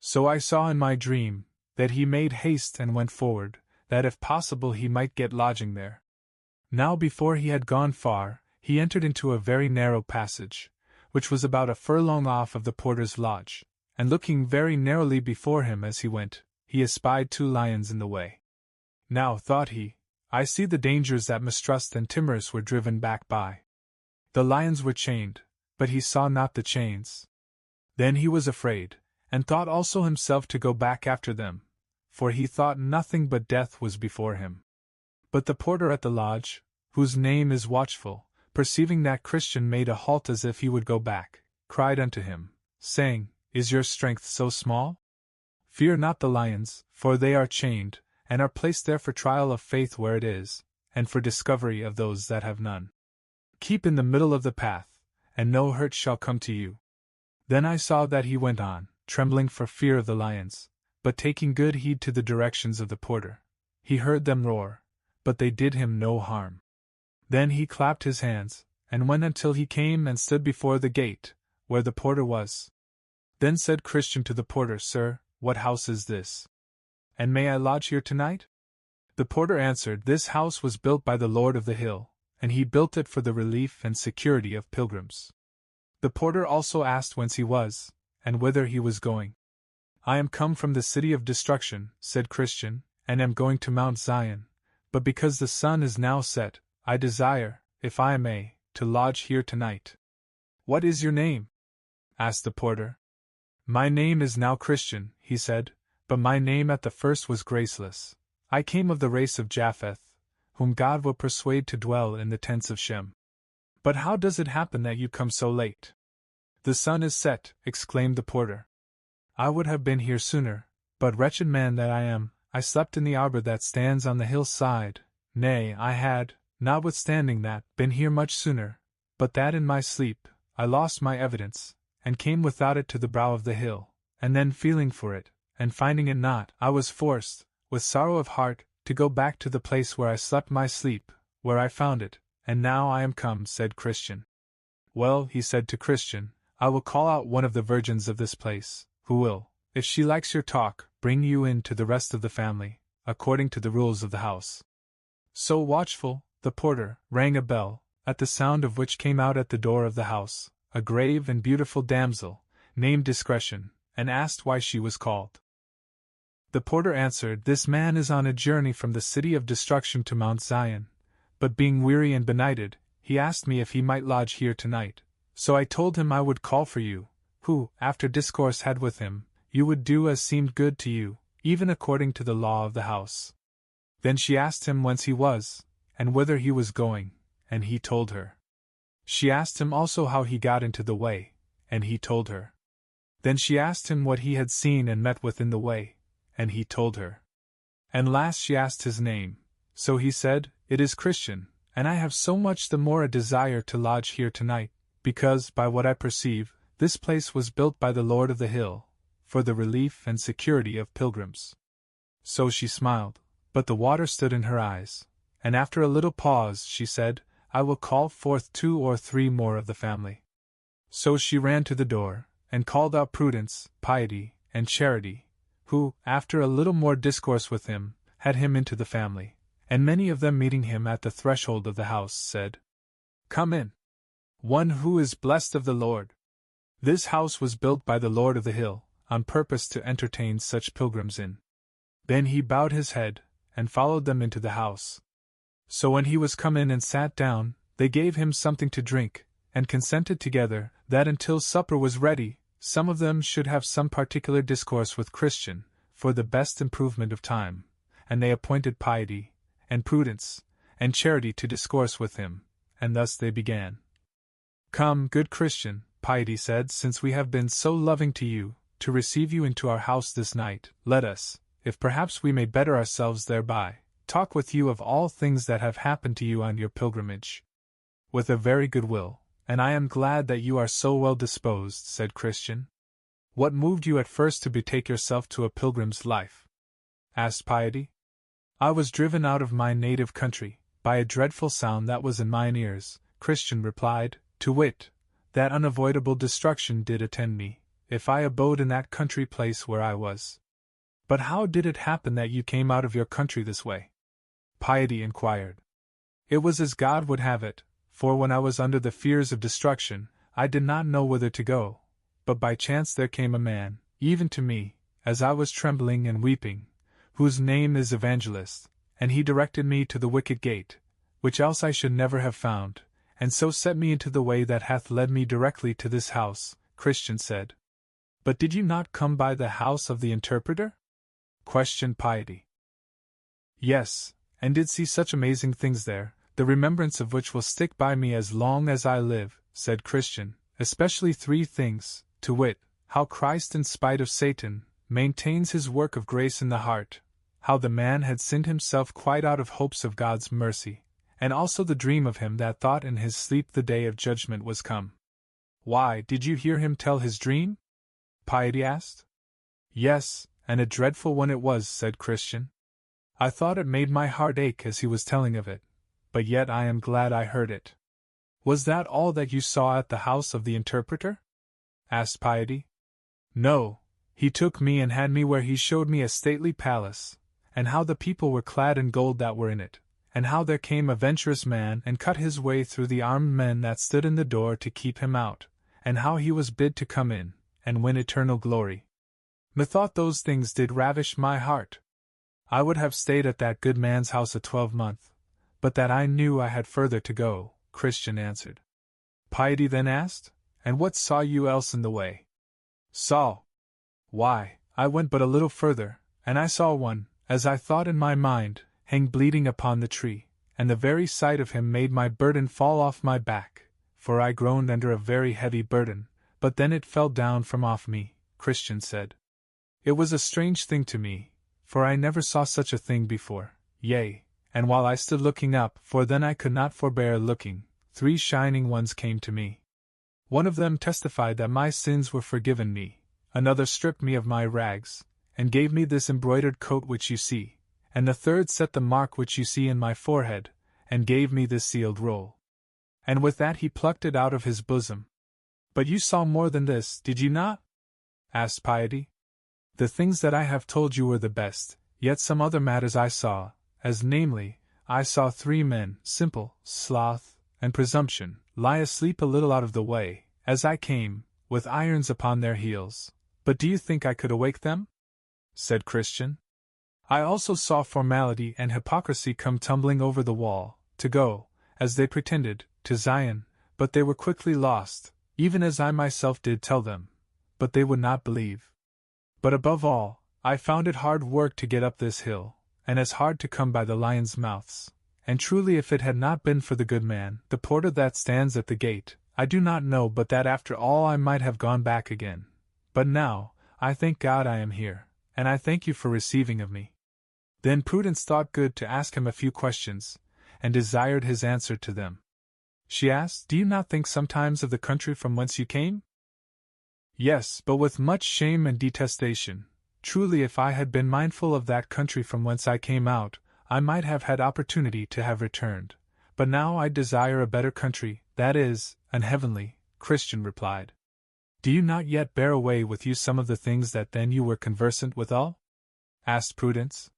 So I saw in my dream that he made haste and went forward, that if possible he might get lodging there. Now before he had gone far, he entered into a very narrow passage, which was about a furlong off of the porter's lodge, and looking very narrowly before him as he went, he espied 2 lions in the way. Now, thought he, I see the dangers that mistrust and timorous were driven back by. The lions were chained, but he saw not the chains. Then he was afraid, and thought also himself to go back after them, for he thought nothing but death was before him. But the porter at the lodge, whose name is Watchful, perceiving that Christian made a halt as if he would go back, cried unto him, saying, Is your strength so small? Fear not the lions, for they are chained, and are placed there for trial of faith where it is, and for discovery of those that have none. Keep in the middle of the path, and no hurt shall come to you. Then I saw that he went on, trembling for fear of the lions, but taking good heed to the directions of the porter. He heard them roar, but they did him no harm. Then he clapped his hands, and went until he came and stood before the gate, where the porter was. Then said Christian to the porter, Sir, what house is this? And may I lodge here tonight? The porter answered, This house was built by the Lord of the Hill, and he built it for the relief and security of pilgrims. The porter also asked whence he was, and whither he was going. I am come from the city of destruction, said Christian, and am going to Mount Zion, but because the sun is now set, I desire, if I may, to lodge here tonight. What is your name? Asked the porter. My name is now Christian, he said, but my name at the first was Graceless. I came of the race of Japheth, whom God will persuade to dwell in the tents of Shem. But how does it happen that you come so late? The sun is set, exclaimed the porter. I would have been here sooner, but wretched man that I am, I slept in the arbor that stands on the hillside. Nay, I had, notwithstanding that, been here much sooner, but that in my sleep, I lost my evidence, and came without it to the brow of the hill, and then feeling for it, and finding it not, I was forced, with sorrow of heart, to go back to the place where I slept my sleep, where I found it, and now I am come, said Christian. Well, he said to Christian, I will call out one of the virgins of this place, who will, if she likes your talk, bring you in to the rest of the family, according to the rules of the house. So Watchful, the porter, rang a bell, at the sound of which came out at the door of the house a grave and beautiful damsel, named Discretion, and asked why she was called. The porter answered, This man is on a journey from the city of destruction to Mount Zion, but being weary and benighted, he asked me if he might lodge here tonight. So I told him I would call for you, who, after discourse had with him, you would do as seemed good to you, even according to the law of the house. Then she asked him whence he was, and whither he was going, and he told her. She asked him also how he got into the way, and he told her. Then she asked him what he had seen and met with in the way, and he told her. And last she asked his name, so he said, It is Christian, and I have so much the more a desire to lodge here tonight, because, by what I perceive, this place was built by the Lord of the Hill, for the relief and security of pilgrims. So she smiled, but the water stood in her eyes, and after a little pause she said, I will call forth 2 or 3 more of the family. So she ran to the door, and called out Prudence, Piety, and Charity, who, after a little more discourse with him, had him into the family, and many of them meeting him at the threshold of the house said, Come in. One who is blessed of the Lord. This house was built by the Lord of the Hill, on purpose to entertain such pilgrims in. Then he bowed his head, and followed them into the house. So when he was come in and sat down, they gave him something to drink, and consented together, that until supper was ready, some of them should have some particular discourse with Christian, for the best improvement of time, and they appointed Piety, and Prudence, and Charity to discourse with him, and thus they began. Come, good Christian, Piety said, since we have been so loving to you, to receive you into our house this night, let us, if perhaps we may better ourselves thereby, talk with you of all things that have happened to you on your pilgrimage. With a very good will, and I am glad that you are so well disposed, said Christian. What moved you at first to betake yourself to a pilgrim's life? Asked Piety. I was driven out of my native country, by a dreadful sound that was in mine ears, Christian replied, to wit, that unavoidable destruction did attend me, if I abode in that country place where I was. But how did it happen that you came out of your country this way? Piety inquired. It was as God would have it, for when I was under the fears of destruction, I did not know whither to go, but by chance there came a man, even to me, as I was trembling and weeping, whose name is Emmanuel'S, and he directed me to the wicket gate, which else I should never have found, and so set me into the way that hath led me directly to this house, Christian said. But did you not come by the house of the interpreter? Questioned Piety. Yes, and did see such amazing things there, the remembrance of which will stick by me as long as I live, said Christian, especially 3 things, to wit, how Christ in spite of Satan, maintains his work of grace in the heart, how the man had sinned himself quite out of hopes of God's mercy, and also the dream of him that thought in his sleep the day of judgment was come. Why, did you hear him tell his dream? Piety asked. Yes, and a dreadful one it was, said Christian. I thought it made my heart ache as he was telling of it, but yet I am glad I heard it. Was that all that you saw at the house of the interpreter? Asked Piety. No, he took me and had me where he showed me a stately palace, and how the people were clad in gold that were in it, and how there came a venturous man and cut his way through the armed men that stood in the door to keep him out, and how he was bid to come in, and win eternal glory. Methought those things did ravish my heart. I would have stayed at that good man's house a 12-month, but that I knew I had further to go, Christian answered. Piety then asked, And what saw you else in the way? Saw? Why, I went but a little further, and I saw one, as I thought in my mind, hang bleeding upon the tree, and the very sight of him made my burden fall off my back, for I groaned under a very heavy burden, but then it fell down from off me, Christian said. It was a strange thing to me, for I never saw such a thing before, yea, and while I stood looking up, for then I could not forbear looking, 3 shining ones came to me. One of them testified that my sins were forgiven me, another stripped me of my rags, and gave me this embroidered coat which you see, and the third set the mark which you see in my forehead, and gave me this sealed roll. And with that he plucked it out of his bosom. But you saw more than this, did you not? Asked Piety. The things that I have told you were the best, yet some other matters I saw, as namely, I saw 3 men, Simple, Sloth, and Presumption, lie asleep a little out of the way, as I came, with irons upon their heels. But do you think I could awake them? Said Christian. I also saw Formality and Hypocrisy come tumbling over the wall, to go, as they pretended, to Zion, but they were quickly lost, even as I myself did tell them, but they would not believe. But above all, I found it hard work to get up this hill, and as hard to come by the lions' mouths, and truly if it had not been for the good man, the porter that stands at the gate, I do not know but that after all I might have gone back again. But now, I thank God I am here, and I thank you for receiving of me. Then Prudence thought good to ask him a few questions, and desired his answer to them. She asked, Do you not think sometimes of the country from whence you came? Yes, but with much shame and detestation. Truly if I had been mindful of that country from whence I came out, I might have had opportunity to have returned. But now I desire a better country, that is, an heavenly, Christian replied. Do you not yet bear away with you some of the things that then you were conversant withal? Asked Prudence.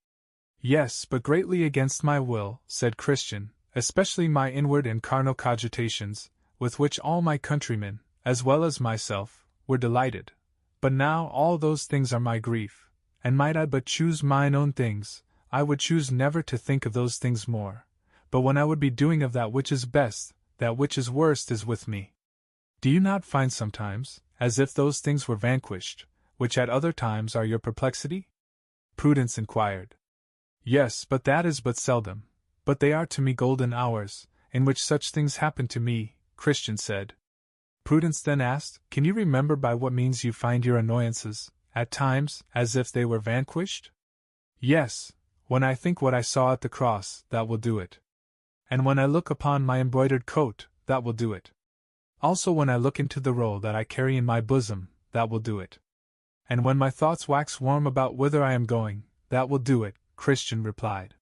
Yes, but greatly against my will, said Christian, especially my inward and carnal cogitations, with which all my countrymen, as well as myself, were delighted. But now all those things are my grief, and might I but choose mine own things, I would choose never to think of those things more. But when I would be doing of that which is best, that which is worst is with me. Do you not find sometimes, as if those things were vanquished, which at other times are your perplexity? Prudence inquired. Yes, but that is but seldom. But they are to me golden hours, in which such things happen to me, Christian said. Prudence then asked, Can you remember by what means you find your annoyances, at times, as if they were vanquished? Yes, when I think what I saw at the cross, that will do it. And when I look upon my embroidered coat, that will do it. Also when I look into the roll that I carry in my bosom, that will do it. And when my thoughts wax warm about whither I am going, that will do it, Christian replied.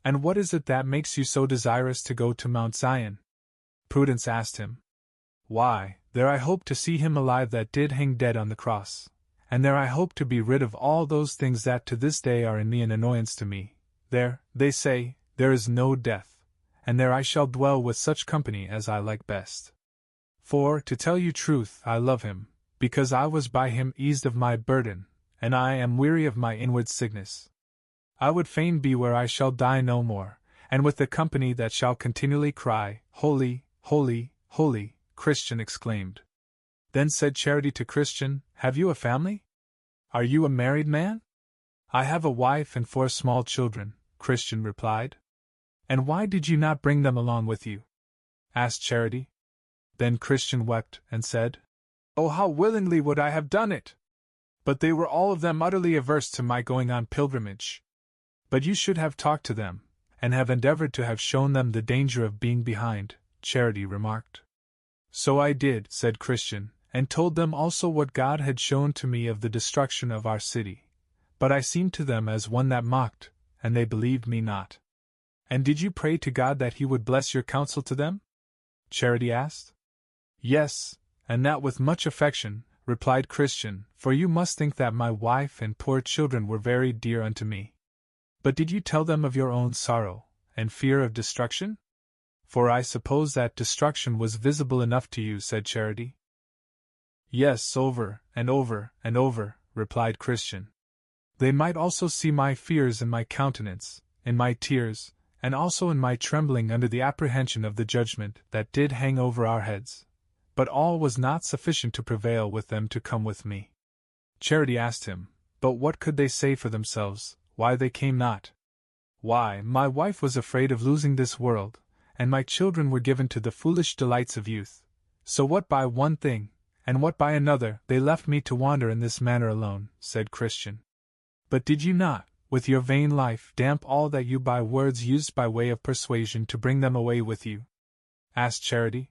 And what is it that makes you so desirous to go to Mount Zion? Prudence asked him. Why, there I hope to see him alive that did hang dead on the cross, and there I hope to be rid of all those things that to this day are in me an annoyance to me. There, they say, there is no death, and there I shall dwell with such company as I like best. For, to tell you truth, I love him, because I was by him eased of my burden, and I am weary of my inward sickness. I would fain be where I shall die no more, and with the company that shall continually cry, Holy, holy, holy, Christian exclaimed. Then said Charity to Christian, Have you a family? Are you a married man? I have a wife and 4 small children, Christian replied. And why did you not bring them along with you? Asked Charity. Then Christian wept and said, Oh, how willingly would I have done it! But they were all of them utterly averse to my going on pilgrimage. But you should have talked to them, and have endeavored to have shown them the danger of being behind, Charity remarked. So I did, said Christian, and told them also what God had shown to me of the destruction of our city. But I seemed to them as one that mocked, and they believed me not. And did you pray to God that he would bless your counsel to them? Charity asked. Yes, and that with much affection, replied Christian, for you must think that my wife and poor children were very dear unto me. But did you tell them of your own sorrow, and fear of destruction? For I suppose that destruction was visible enough to you, said Charity. Yes, over, and over, and over, replied Christian. They might also see my fears in my countenance, in my tears, and also in my trembling under the apprehension of the judgment that did hang over our heads. But all was not sufficient to prevail with them to come with me. Charity asked him, But what could they say for themselves, why they came not? Why, my wife was afraid of losing this world, and my children were given to the foolish delights of youth. So what by one thing, and what by another, they left me to wander in this manner alone, said Christian. But did you not, with your vain life, damp all that you by words used by way of persuasion to bring them away with you? Asked Charity.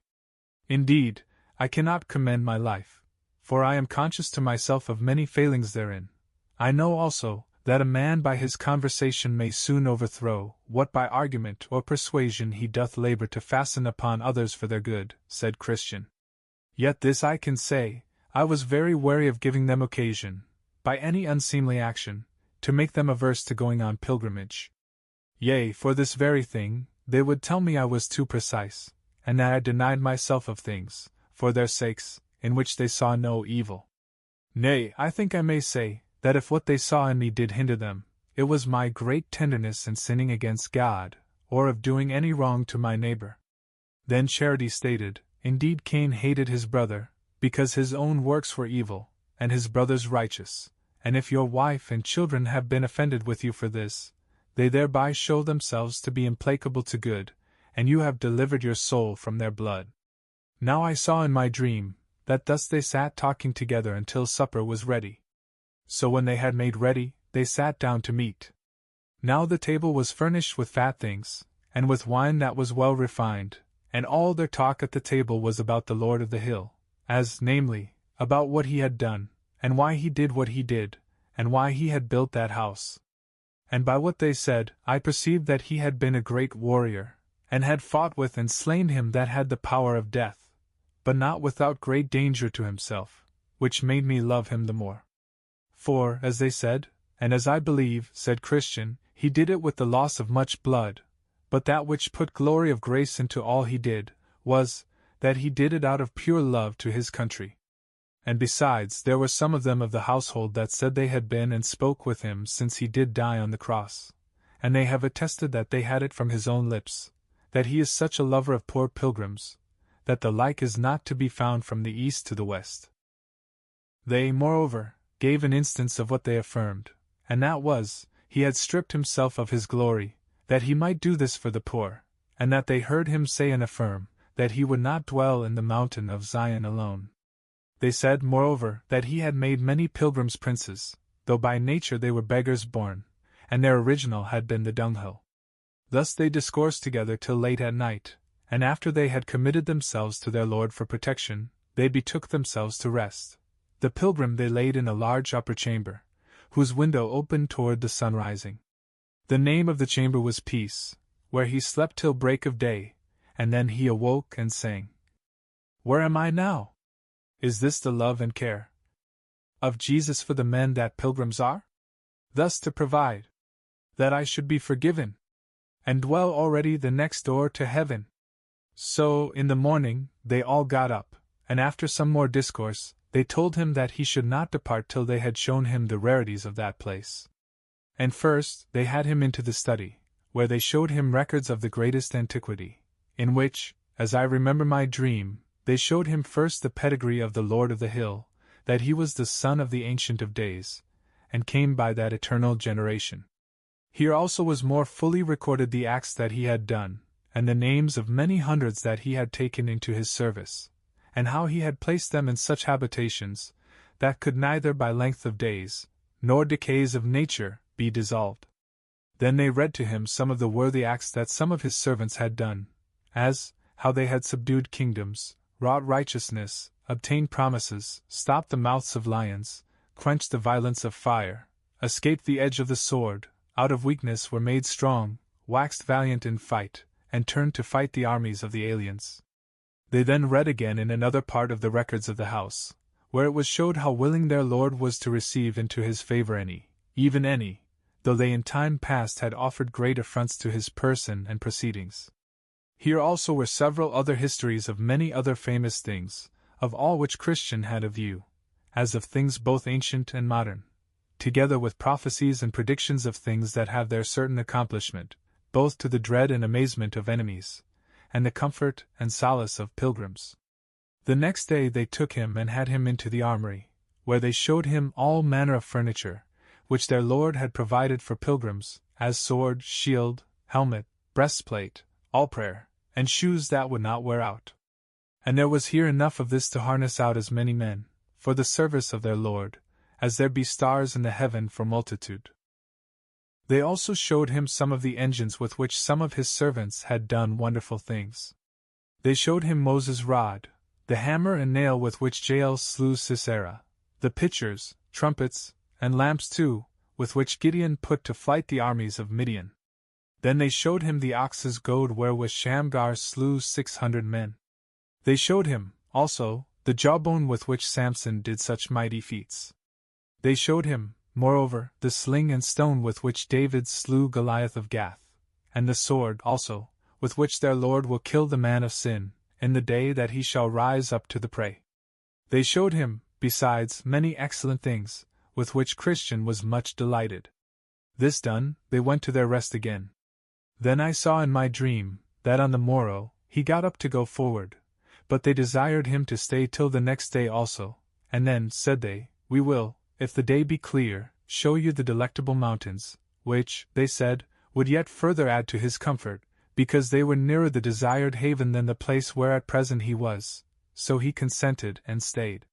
Indeed, I cannot commend my life, for I am conscious to myself of many failings therein. I know also, that a man by his conversation may soon overthrow, what by argument or persuasion he doth labor to fasten upon others for their good, said Christian. Yet this I can say, I was very wary of giving them occasion, by any unseemly action, to make them averse to going on pilgrimage. Yea, for this very thing, they would tell me I was too precise, and that I denied myself of things, for their sakes, in which they saw no evil. Nay, I think I may say, that if what they saw in me did hinder them, it was my great tenderness in sinning against God, or of doing any wrong to my neighbor. Then Charity stated, Indeed Cain hated his brother, because his own works were evil, and his brother's righteous, and if your wife and children have been offended with you for this, they thereby show themselves to be implacable to good, and you have delivered your soul from their blood. Now I saw in my dream, that thus they sat talking together until supper was ready. So when they had made ready, they sat down to meat. Now the table was furnished with fat things, and with wine that was well refined, and all their talk at the table was about the Lord of the Hill, as, namely, about what he had done, and why he did what he did, and why he had built that house. And by what they said, I perceived that he had been a great warrior, and had fought with and slain him that had the power of death, but not without great danger to himself, which made me love him the more. For, as they said, and as I believe, said Christian, he did it with the loss of much blood, but that which put glory of grace into all he did, was, that he did it out of pure love to his country. And besides, there were some of them of the household that said they had been and spoke with him since he did die on the cross, and they have attested that they had it from his own lips, that he is such a lover of poor pilgrims, that the like is not to be found from the east to the west. They, moreover, gave an instance of what they affirmed, and that was, he had stripped himself of his glory, that he might do this for the poor, and that they heard him say and affirm, that he would not dwell in the mountain of Zion alone. They said, moreover, that he had made many pilgrims princes, though by nature they were beggars born, and their original had been the dunghill. Thus they discoursed together till late at night, and after they had committed themselves to their Lord for protection, they betook themselves to rest. The pilgrim they laid in a large upper chamber, whose window opened toward the sun rising. The name of the chamber was Peace, where he slept till break of day, and then he awoke and sang. Where am I now? Is this the love and care of Jesus for the men that pilgrims are? Thus to provide that I should be forgiven, and dwell already the next door to heaven. So, in the morning, they all got up, and after some more discourse, they told him that he should not depart till they had shown him the rarities of that place. And first, they had him into the study, where they showed him records of the greatest antiquity, in which, as I remember my dream, they showed him first the pedigree of the Lord of the Hill, that he was the son of the Ancient of Days, and came by that eternal generation. Here also was more fully recorded the acts that he had done, and the names of many hundreds that he had taken into his service, and how he had placed them in such habitations, that could neither by length of days, nor decays of nature, be dissolved. Then they read to him some of the worthy acts that some of his servants had done, as, how they had subdued kingdoms, wrought righteousness, obtained promises, stopped the mouths of lions, quenched the violence of fire, escaped the edge of the sword, out of weakness were made strong, waxed valiant in fight, and turned to fight the armies of the aliens. They then read again in another part of the records of the house, where it was showed how willing their Lord was to receive into his favor any, even any, though they in time past had offered great affronts to his person and proceedings. Here also were several other histories of many other famous things, of all which Christian had a view, as of things both ancient and modern, together with prophecies and predictions of things that have their certain accomplishment, both to the dread and amazement of enemies, and the comfort and solace of pilgrims. The next day they took him and had him into the armory, where they showed him all manner of furniture, which their Lord had provided for pilgrims, as sword, shield, helmet, breastplate, all-prayer, and shoes that would not wear out. And there was here enough of this to harness out as many men, for the service of their Lord, as there be stars in the heaven for multitude. They also showed him some of the engines with which some of his servants had done wonderful things. They showed him Moses' rod, the hammer and nail with which Jael slew Sisera, the pitchers, trumpets, and lamps too, with which Gideon put to flight the armies of Midian. Then they showed him the ox's goad wherewith Shamgar slew 600 men. They showed him, also, the jawbone with which Samson did such mighty feats. They showed him, moreover, the sling and stone with which David slew Goliath of Gath, and the sword, also, with which their Lord will kill the man of sin, in the day that he shall rise up to the prey. They showed him, besides, many excellent things, with which Christian was much delighted. This done, they went to their rest again. Then I saw in my dream, that on the morrow, he got up to go forward, but they desired him to stay till the next day also, and then, said they, we will, if the day be clear, show you the delectable mountains, which, they said, would yet further add to his comfort, because they were nearer the desired haven than the place where at present he was, so he consented and stayed.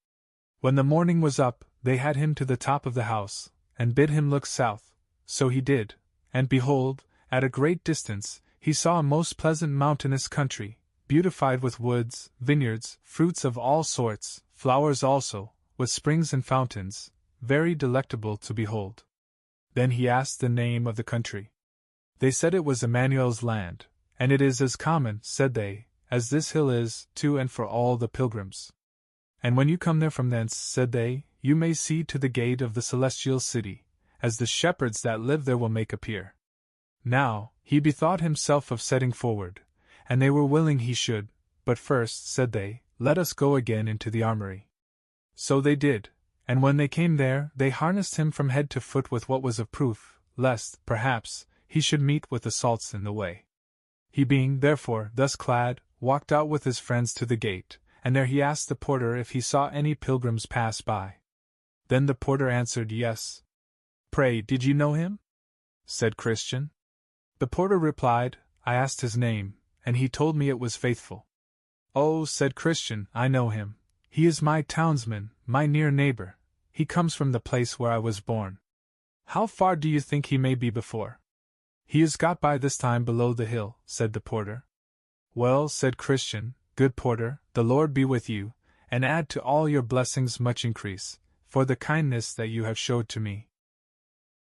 When the morning was up, they had him to the top of the house, and bid him look south, so he did, and behold, at a great distance, he saw a most pleasant mountainous country, beautified with woods, vineyards, fruits of all sorts, flowers also, with springs and fountains, very delectable to behold. Then he asked the name of the country. They said it was Emmanuel'S land, and it is as common, said they, as this hill is, to and for all the pilgrims. And when you come there from thence, said they, you may see to the gate of the celestial city, as the shepherds that live there will make appear. Now, he bethought himself of setting forward, and they were willing he should, but first, said they, let us go again into the armory. So they did, and when they came there, they harnessed him from head to foot with what was of proof, lest, perhaps, he should meet with assaults in the way. He being, therefore, thus clad, walked out with his friends to the gate, and there he asked the porter if he saw any pilgrims pass by. Then the porter answered yes. Pray, did you know him? Said Christian. The porter replied, I asked his name, and he told me it was Faithful. Oh, said Christian, I know him. He is my townsman, my near neighbor. He comes from the place where I was born. How far do you think he may be before? He is got by this time below the hill, said the porter. Well, said Christian, good porter, the Lord be with you, and add to all your blessings much increase, for the kindness that you have showed to me.